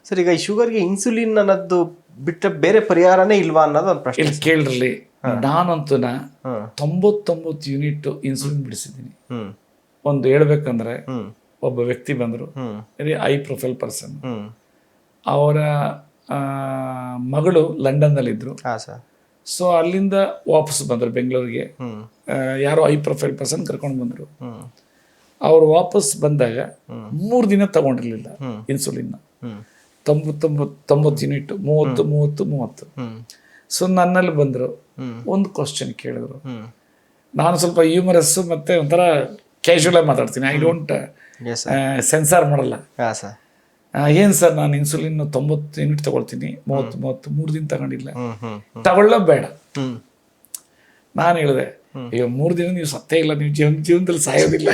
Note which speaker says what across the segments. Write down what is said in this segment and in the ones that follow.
Speaker 1: Sir ಈಗ ಈ ಶುಗರ್ಗೆ insulin ಅನ್ನೋದು ಬಿಟ್ಟರೆ ಬೇರೆ ಪರಿಹಾರನೇ ಇಲ್ವಾ ಅನ್ನೋದು ಒಂದು ಪ್ರಶ್ನೆ.
Speaker 2: ಇಲ್ಲಿ ಕೇಳ್ರಿ, ನಾನಂತೂ 99 ಯೂನಿಟ್ ಇನ್ಸುಲಿನ್ ಬಿಡಿಸಿದ್ದೀನಿ. ಒಂದು ಹೇಳ್ಬೇಕಂದ್ರೆ ಒಬ್ಬ ವ್ಯಕ್ತಿ ಬಂದರು, ವೆರಿ ಹೈ ಪ್ರೊಫೈಲ್ ಪರ್ಸನ್. ಅವರ ಮಗಳು ಲಂಡನ್ನಲ್ಲಿದ್ದರು. ಸೊ ಅಲ್ಲಿಂದ ವಾಪಸ್ ಬಂದರು ಬೆಂಗಳೂರಿಗೆ. ಯಾರೋ ಹೈ ಪ್ರೊಫೈಲ್ ಪರ್ಸನ್ ಕರ್ಕೊಂಡು ಬಂದರು. ಅವರು ವಾಪಸ್ ಬಂದಾಗ 3 ದಿನ ತಗೊಂಡಿರ್ಲಿಲ್ಲ ಇನ್ಸುಲಿನ್. 90 ಯೂನಿಟ್, 30. ಸೊ ನನ್ನಲ್ಲಿ ಬಂದರು, ಒಂದು ಕ್ವಶನ್ ಕೇಳಿದ್ರು. ನಾನು ಸ್ವಲ್ಪ ಹ್ಯೂಮರಸ್ಸು ಮತ್ತೆ ಒಂಥರ ಕ್ಯಾಶುವಲ್ ಆಗಿ ಮಾತಾಡ್ತೀನಿ. ಐ ಡೋಂಟ್ ಸೆನ್ಸಾರ್ ಮಾಡಲ್ಲ. ಏನು ಸರ್, ನಾನು ಇನ್ಸುಲಿನ್ 90 ಯೂನಿಟ್ ತಗೊಳ್ತೀನಿ, 30 3 ದಿನ ತಗೊಂಡಿಲ್ಲ, ತಗೊಳ್ಳೋ ಬೇಡ. ನಾನು ಹೇಳಿದೆ, ಈಗ 3 ದಿನ ನೀವು ಸತ್ತೇ ಇಲ್ಲ, ನೀವು ಜೀವನದಲ್ಲಿ ಸಾಯೋದಿಲ್ಲ,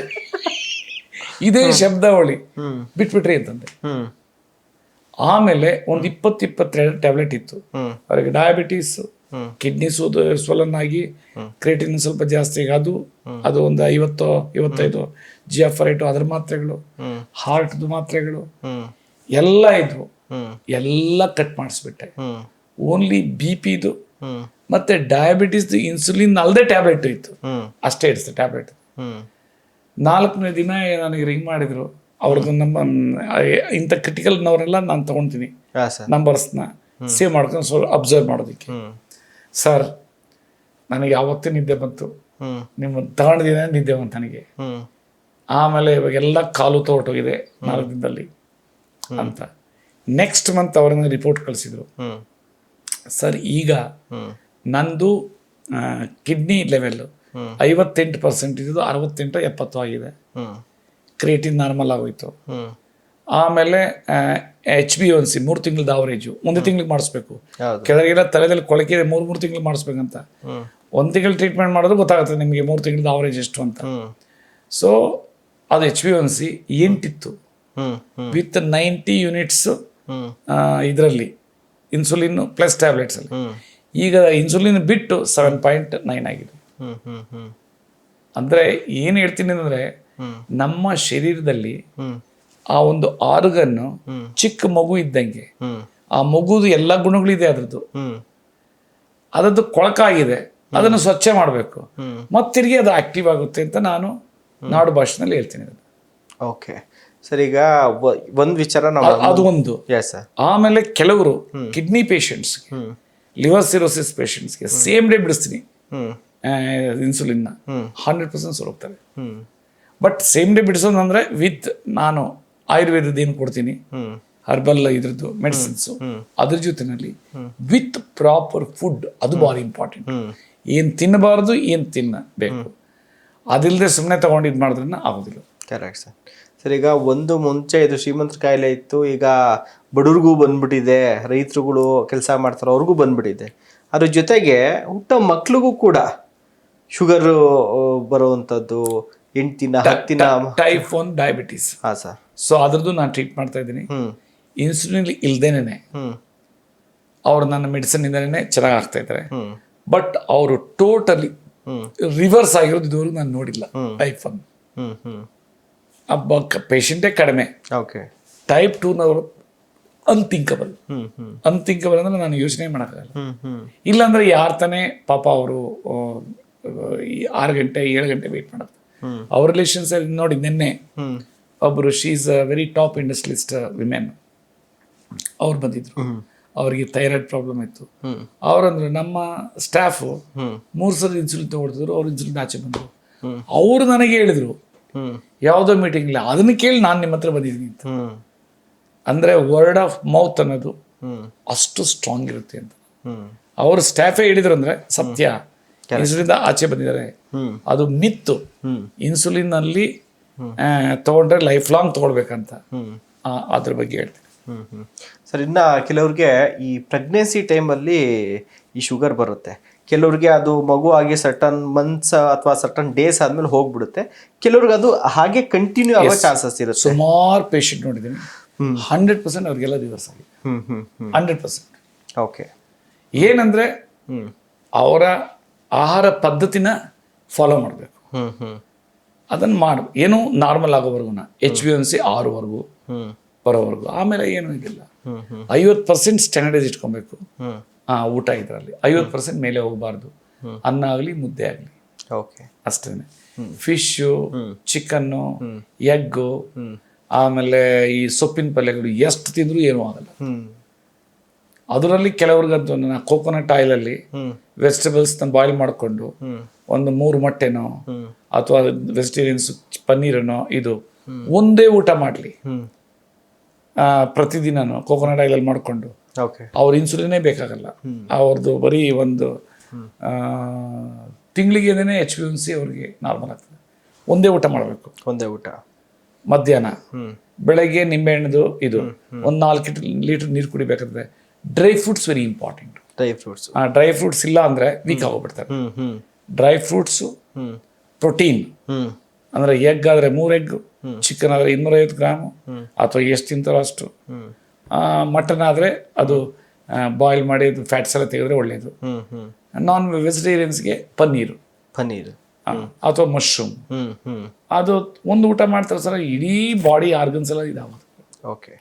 Speaker 2: ಇದೇ ಶಬ್ದಾವಳಿ ಬಿಟ್ಬಿಟ್ರಿ ಅಂತಂದೆ. ಆಮೇಲೆ ಒಂದು 20-22 ಟ್ಯಾಬ್ಲೆಟ್ ಇತ್ತು. ಅವ್ರಿಗೆ ಡಯಾಬಿಟೀಸ್, ಕಿಡ್ನಿ ಸ್ವಲನ್ ಆಗಿ ಕ್ರಿಯೇಟಿನ್ ಸ್ವಲ್ಪ ಜಾಸ್ತಿ ಆಗಿ ಅದು ಒಂದು 50-55 GFR ಅದ್ರ ಮಾತ್ರೆಗಳು, ಹಾರ್ಟ್ದು ಮಾತ್ರೆಗಳು ಎಲ್ಲ ಇದ್ವು. ಎಲ್ಲ ಕಟ್ ಮಾಡಿಸ್ಬಿಟ್ಟೆ. ಓನ್ಲಿ BP-ದು ಮತ್ತೆ ಡಯಾಬಿಟೀಸ್ದು ಇನ್ಸುಲಿನ್ ಅಲ್ಲದೆ ಟ್ಯಾಬ್ಲೆಟ್ ಇತ್ತು, ಅಷ್ಟೇ ಇಡಿಸ್ತು ಟ್ಯಾಬ್ಲೆಟ್. 4ನೇ ದಿನ ನನಗೆ ರಿಂಗ್ ಮಾಡಿದ್ರು. ಅವ್ರದ್ದು ನಮ್ಮ ಇಂಥ ಕ್ರಿಟಿಕಲ್ನವರೆಲ್ಲ ನಾನು ತೊಗೊಳ್ತೀನಿ ನಂಬರ್ಸ್ನ ಸೇವ್ ಮಾಡ್ಕೊಂಡು ಸ್ವಲ್ಪ ಅಬ್ಸರ್ವ್ ಮಾಡೋದಕ್ಕೆ. ಸರ್, ನನಗೆ ಯಾವತ್ತೂ ನಿದ್ದೆ ಬಂತು, ನಿಮ್ಮ ತಗೊಂಡಿದ್ದೀನಿ ನಿದ್ದೆ ಬಂತು ನನಗೆ. ಆಮೇಲೆ ಇವಾಗೆಲ್ಲ ಕಾಲು ಹೊರಟೋಗಿದೆ 4 ದಿನದಲ್ಲಿ ಅಂತ. ನೆಕ್ಸ್ಟ್ ಮಂತ್ ಅವರನ್ನ ರಿಪೋರ್ಟ್ ಕಳಿಸಿದ್ರು. ಸರ್, ಈಗ ನಂದು ಕಿಡ್ನಿ ಲೆವೆಲ್ಲು 58% ಇದ್ದು 68-70 ಆಗಿದೆ. ಕ್ರಿಯೇಟಿನ್ ನಾರ್ಮಲ್ ಆಗೋಯ್ತು. ಆಮೇಲೆ HbA1c 3 ತಿಂಗಳದ ಅವರೇಜು 1 ತಿಂಗಳಿಗೆ ಮಾಡಿಸ್ಬೇಕು. ಕೆಳಗೆಲ್ಲ ತಲೆದಲ್ಲಿ ಕೊಳಕೆ 3 ತಿಂಗಳಿಗೆ ಮಾಡಿಸ್ಬೇಕಂತ. 1 ತಿಂಗಳು ಟ್ರೀಟ್ಮೆಂಟ್ ಮಾಡಿದ್ರೆ ಗೊತ್ತಾಗುತ್ತೆ ನಿಮಗೆ 3 ತಿಂಗಳದ ಅವರೇಜ್ ಎಷ್ಟು ಅಂತ. ಸೊ ಅದು HbA1c 8 ಇತ್ತು ವಿತ್ 90 ಯೂನಿಟ್ಸ್ ಇದರಲ್ಲಿ ಇನ್ಸುಲಿನ್ ಪ್ಲಸ್ ಟ್ಯಾಬ್ಲೆಟ್ಸಲ್ಲಿ. ಈಗ ಇನ್ಸುಲಿನ್ ಬಿಟ್ಟು 7.9 ಆಗಿದೆ. ಅಂದರೆ ಏನು ಹೇಳ್ತೀನಿ ಅಂದರೆ, ನಮ್ಮ ಶರೀರದಲ್ಲಿ ಆ ಒಂದು ಆರ್ಗನ್ನು ಚಿಕ್ಕ ಮಗು ಇದ್ದಂಗೆ, ಆ ಮಗುದು ಎಲ್ಲ ಗುಣಗಳಿದೆ ಅದರದ್ದು ಕೊಳಕಾಗಿದೆ, ಅದನ್ನು ಸ್ವಚ್ಛ ಮಾಡಬೇಕು, ಮತ್ತಿರ್ಗಿ ಅದು ಆಕ್ಟಿವ್ ಆಗುತ್ತೆ ಅಂತ ನಾನು ನಾಡು ಭಾಷೆನಲ್ಲಿ ಹೇಳ್ತೀನಿ.
Speaker 1: ಓಕೆ ಸರ್, ಈಗ ಒಂದು ವಿಚಾರ
Speaker 2: ಅದು ಒಂದು. ಆಮೇಲೆ ಕೆಲವರು ಕಿಡ್ನಿ ಪೇಷಂಟ್ಸ್ಗೆ, ಲಿವರ್ ಸಿರೋಸಿಸ್ ಪೇಷಂಟ್ಸ್ಗೆ ಸೇಮ್ ಡೇ ಬಿಡಿಸ್ತೀನಿ ಇನ್ಸುಲಿನ್ನ, 100% ಹೋಗ್ತಾರೆ. ಬಟ್ ಸೇಮ್ ಡೇ ಬಿಡಿಸೋದಂದ್ರೆ ವಿತ್ ನಾನು ಆಯುರ್ವೇದದ ಏನು ಕೊಡ್ತೀನಿ, ಹರ್ಬಲ್ ಇದ್ರದ್ದು ಮೆಡಿಸಿನ್ಸು, ಅದ್ರ ಜೊತೆನಲ್ಲಿ ವಿತ್ ಪ್ರಾಪರ್ ಫುಡ್. ಅದು ಭಾರಿ ಇಂಪಾರ್ಟೆಂಟ್. ಏನು ತಿನ್ನಬಾರ್ದು, ಏನು ತಿನ್ನಬೇಕು, ಅದಿಲ್ಲದೆ ಸುಮ್ಮನೆ ತಗೊಂಡು ಇದು ಮಾಡಿದ್ರೆ ಆಗೋದಿಲ್ಲ.
Speaker 1: Correct sir. ಸರ್, ಈಗ ಒಂದು ಮುಂಚೆ ಇದು ಶ್ರೀಮಂತರ ಕಾಯಿಲೆ ಇತ್ತು, ಈಗ ಬಡವ್ರಿಗೂ ಬಂದ್ಬಿಟ್ಟಿದೆ, ರೈತರುಗಳು ಕೆಲಸ ಮಾಡ್ತಾರೋ ಅವ್ರಿಗೂ ಬಂದ್ಬಿಟ್ಟಿದೆ. ಅದ್ರ ಜೊತೆಗೆ ಹುಟ್ಟೋ ಮಕ್ಳಿಗೂ ಕೂಡ ಶುಗರ್ ಬರುವಂಥದ್ದು, 10
Speaker 2: ಟೈಪ್ 1 ಡಯಾಬಿಟೀಸ್.
Speaker 1: ಸರ್.
Speaker 2: ಸೊ ಅದ್ರದ್ದು ನಾನು ಟ್ರೀಟ್ ಮಾಡ್ತಾ ಇದ್ದೀನಿ. ಇನ್ಸುಲಿನ್ ಇಲ್ದೇನೆ ಅವ್ರು ನನ್ನ ಮೆಡಿಸಿನ್ ಇಂದನೇ ಚೆನ್ನಾಗಿ ಆಗ್ತಾ ಇದ್ದಾರೆ. ಬಟ್ ಅವರು ಟೋಟಲಿ ರಿವರ್ಸ್ ಆಗಿರೋದು ಇದುವರೆಗೂ ನಾನು ನೋಡಿಲ್ಲ. ಟೈಪ್ 1 ಪೇಷಂಟೇ ಕಡಿಮೆ. ಟೈಪ್ 2ನವರು ಅನ್ಥಿಂಕಬಲ್ ಅಂದ್ರೆ ನಾನು ಯೋಚನೆ ಮಾಡೋಕ್ಕಾಗಲ್ಲ. ಇಲ್ಲಾಂದ್ರೆ ಯಾರು ತಾನೇ ಪಾಪ ಅವರು 6 ಗಂಟೆ 7 ಗಂಟೆ ವೇಟ್ ಮಾಡೋದು. ಅವ್ರ ರಿಲೇಷನ್ಸ್ ನೋಡಿ, ನಿನ್ನೆ ಒಬ್ಬರು, she is a very top industrialist women, ಅವ್ರು ಬಂದಿದ್ರು. ಅವ್ರಿಗೆ ಥೈರಾಯ್ಡ್ ಪ್ರಾಬ್ಲಮ್ ಇತ್ತು. ಅವ್ರಂದ್ರೆ ನಮ್ಮ ಸ್ಟಾಫು 3 ಸಲ ಇನ್ಸುಲಿನ್ ತಗೊಳ್ತಿದ್ರು, ಅವ್ರು ಇನ್ಸುಲಿನ್ ಆಚೆ ಬಂದರು. ಅವರು ನನಗೆ ಹೇಳಿದ್ರು ಯಾವುದೋ ಮೀಟಿಂಗ್ ಇಲ್ಲ, ಅದನ್ನ ಕೇಳಿ ನಾನು ನಿಮ್ಮ ಹತ್ರ ಬಂದಿದ್ದೀನಿ ಅಂತ. ಅಂದರೆ ವರ್ಡ್ ಆಫ್ ಮೌತ್ ಅನ್ನೋದು ಅಷ್ಟು ಸ್ಟ್ರಾಂಗ್ ಇರುತ್ತೆ ಅಂತ ಅವ್ರ ಸ್ಟಾಫೇ ಹೇಳಿದ್ರು. ಅಂದರೆ ಸತ್ಯ, ಇನ್ಸುಲಿನ್ ಆಚೆ ಬಂದಿದ್ದಾರೆ, ಅದು ಮಿತ್ತು. ಇನ್ಸುಲಿನ್ ಅಲ್ಲಿ ತಗೊಂಡ್ರೆ ಲೈಫ್ ಲಾಂಗ್ ತಗೊಳ್ಬೇಕಂತ ಅದ್ರ ಬಗ್ಗೆ ಹೇಳ್ತೀನಿ.
Speaker 1: ಸರ್, ಇನ್ನು ಕೆಲವ್ರಿಗೆ ಈ ಪ್ರೆಗ್ನೆನ್ಸಿ ಟೈಮಲ್ಲಿ ಈ ಶುಗರ್ ಬರುತ್ತೆ. ಕೆಲವ್ರಿಗೆ ಅದು ಮಗು ಆಗಿ ಸರ್ಟನ್ ಮಂತ್ಸ್ ಅಥವಾ ಸರ್ಟನ್ ಡೇಸ್ ಆದ್ಮೇಲೆ ಹೋಗ್ಬಿಡುತ್ತೆ. ಕೆಲವ್ರಿಗೆ ಅದು ಹಾಗೆ ಕಂಟಿನ್ಯೂ ಆಗೋ ಚಾನ್ಸಸ್ ಇರುತ್ತೆ.
Speaker 2: ಸುಮಾರು ಪೇಷಂಟ್ ನೋಡಿದ್ದೀನಿ, 100% ಅವ್ರಿಗೆಲ್ಲ ರಿವರ್ಸ್ ಆಗಿದೆ. 100%.
Speaker 1: ಓಕೆ.
Speaker 2: ಏನಂದ್ರೆ ಅವರ ಆಹಾರ ಪದ್ಧತಿನ ಫಾಲೋ ಮಾಡಬೇಕು. ಅದನ್ನು ಏನು ನಾರ್ಮಲ್ ಆಗೋವರೆಗೂ HbA1c 6 ಬರೋವರೆಗೂ, ಆಮೇಲೆ ಏನೂ ಇದಿಲ್ಲ. 50% ಸ್ಟ್ಯಾಂಡರ್ಡೈಸ್ ಇಟ್ಕೊಬೇಕು
Speaker 1: ಹ್ಮ್
Speaker 2: ಊಟ ಇದರಲ್ಲಿ 50% ಮೇಲೆ ಹೋಗಬಾರ್ದು. ಅನ್ನ ಆಗಲಿ ಮುದ್ದೆ ಆಗಲಿ
Speaker 1: ಓಕೆ
Speaker 2: ಅಷ್ಟೇ. ಫಿಶ್ಶು, ಚಿಕನ್ನು, ಎಗ್ಗು, ಆಮೇಲೆ ಈ ಸೊಪ್ಪಿನ ಪಲ್ಯಗಳು ಎಷ್ಟು ತಿಂದರೂ ಏನೂ ಆಗಲ್ಲ. ಅದರಲ್ಲಿ ಕೆಲವ್ರಿಗಂತೂ ಕೋಕೋನಟ್ ಆಯಿಲಲ್ಲಿ ವೆಜಿಟೇಬಲ್ಸ್ನ ಬಾಯ್ಲ್ ಮಾಡಿಕೊಂಡು ಒಂದು 3 ಮೊಟ್ಟೆನೋ ಅಥವಾ ವೆಜಿಟೇರಿಯನ್ಸ್ ಪನ್ನೀರನೋ ಇದು ಒಂದೇ ಊಟ ಮಾಡಲಿ ಪ್ರತಿದಿನನೂ ಕೋಕೋನಟ್ ಆಯಿಲಲ್ಲಿ ಮಾಡಿಕೊಂಡು
Speaker 1: ಓಕೆ
Speaker 2: ಅವ್ರ ಇನ್ಸುಲಿನೇ ಬೇಕಾಗಲ್ಲ. ಅವ್ರದ್ದು ಬರೀ ಒಂದು ತಿಂಗಳಿಗೆ HbA1c ಅವ್ರಿಗೆ ನಾರ್ಮಲ್ ಆಗ್ತದೆ. ಒಂದೇ ಊಟ ಮಾಡಬೇಕು.
Speaker 1: ಒಂದೇ ಊಟ
Speaker 2: ಮಧ್ಯಾಹ್ನ, ಬೆಳಗ್ಗೆ ನಿಂಬೆಹಣ್ಣದು ಇದು ಒಂದು 4 ಲೀಟರ್ ನೀರು ಕುಡಿಬೇಕಾದ್ರೆ. Dry fruits very important.
Speaker 1: Dry fruits
Speaker 2: dry fruits ಇಲ್ಲ ಅಂದರೆ ವೀಕ್ ಆಗೋಗ್ಬಿಡ್ತಾರೆ. ಡ್ರೈ ಫ್ರೂಟ್ಸು, ಪ್ರೋಟೀನ್ ಅಂದರೆ ಎಗ್ ಆದರೆ 3 ಎಗ್, ಚಿಕನ್ ಆದರೆ 250 ಗ್ರಾಮು ಅಥವಾ ಎಷ್ಟು ತಿಂತಾರೋ ಅಷ್ಟು. ಮಟನ್ ಆದರೆ ಅದು ಬಾಯ್ಲ್ ಮಾಡಿ ಫ್ಯಾಟ್ಸ್ ಎಲ್ಲ ತೆಗೆದ್ರೆ ಒಳ್ಳೆಯದು. ನಾನ್ ವೆಜಿಟೇರಿಯನ್ಸ್ಗೆ ಪನ್ನೀರು ಅಥವಾ ಮಶ್ರೂಮ್ ಅದು ಒಂದು ಊಟ ಮಾಡ್ತಾರೆ ಸರ್, ಇಡೀ ಬಾಡಿ ಆರ್ಗನ್ಸ್ ಎಲ್ಲ ಇದಾಗೋದು.
Speaker 1: ಓಕೆ